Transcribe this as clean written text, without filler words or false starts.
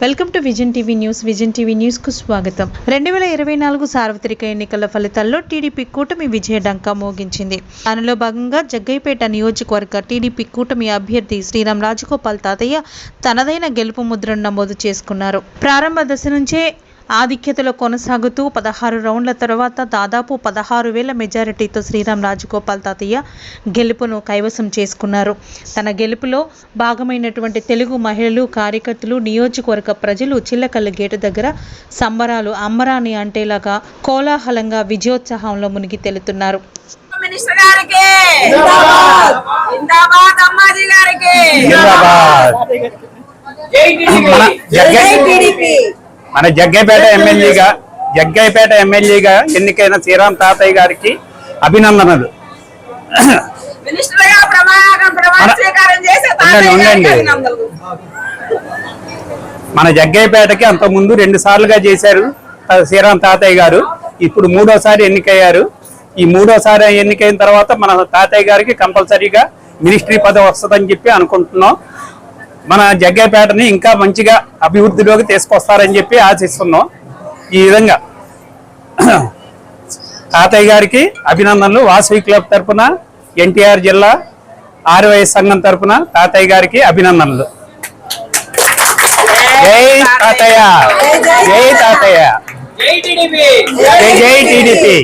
Welcome to vision TV news. Vision TV news కు స్వాగతం. 2024 సార్వత్రిక ఎన్నికల ఫలితాల్లో టీడీపీ కూటమి విజయ డంకా మోగించింది. దానిలో భాగంగా జగ్గయ్యపేట నియోజకవర్గ టీడీపీ కూటమి అభ్యర్థి శ్రీరామ్ రాజగోపాల్ తాతయ్య తనదైన గెలుపు ముద్రను నమోదు చేసుకున్నారు. ప్రారంభ దశ నుంచే ఆధిక్యతలో కొనసాగుతూ 16 రౌండ్ల తర్వాత దాదాపు 16,000 మెజారిటీతో శ్రీరామ్ రాజగోపాల్ తాతయ్య గెలుపును కైవసం చేసుకున్నారు. తన గెలుపులో భాగమైనటువంటి తెలుగు మహిళలు, కార్యకర్తలు, నియోజకవర్గ ప్రజలు చిల్లకల్లు గేటు దగ్గర సంబరాలు అంబరాన్ని అంటేలాగా కోలాహలంగా విజయోత్సాహంలో మునిగి తేలుతున్నారు. మన జగ్గయ్యపేట ఎమ్మెల్యేగా ఎన్నికైన శ్రీరామ్ తాతయ్య గారికి అభినందనలు. మన జగ్గయ్యపేటకి అంతకుముందు 2 సార్లుగా చేశారు శ్రీరామ్ తాతయ్య గారు. ఇప్పుడు 3వసారి ఎన్నికయ్యారు. ఈ 3వసారి ఎన్నికైన తర్వాత మన తాతయ్య గారికి కంపల్సరీగా మినిస్ట్రీ పదవి వస్తుందని చెప్పి అనుకుంటున్నాం. మన జగ్గయ్యపేటని ఇంకా మంచిగా అభివృద్ధిలోకి తీసుకొస్తారని చెప్పి ఆశిస్తున్నాం. ఈ విధంగా తాతయ్య గారికి అభినందనలు. వాసవి క్లబ్ తరఫున, ఎన్టీఆర్ జిల్లా ఆర్వైఎస్ సంఘం తరఫున తాతయ్య గారికి అభినందనలు. జై తాతయ్య, జై తాతయ్య, జై టీడీపీ.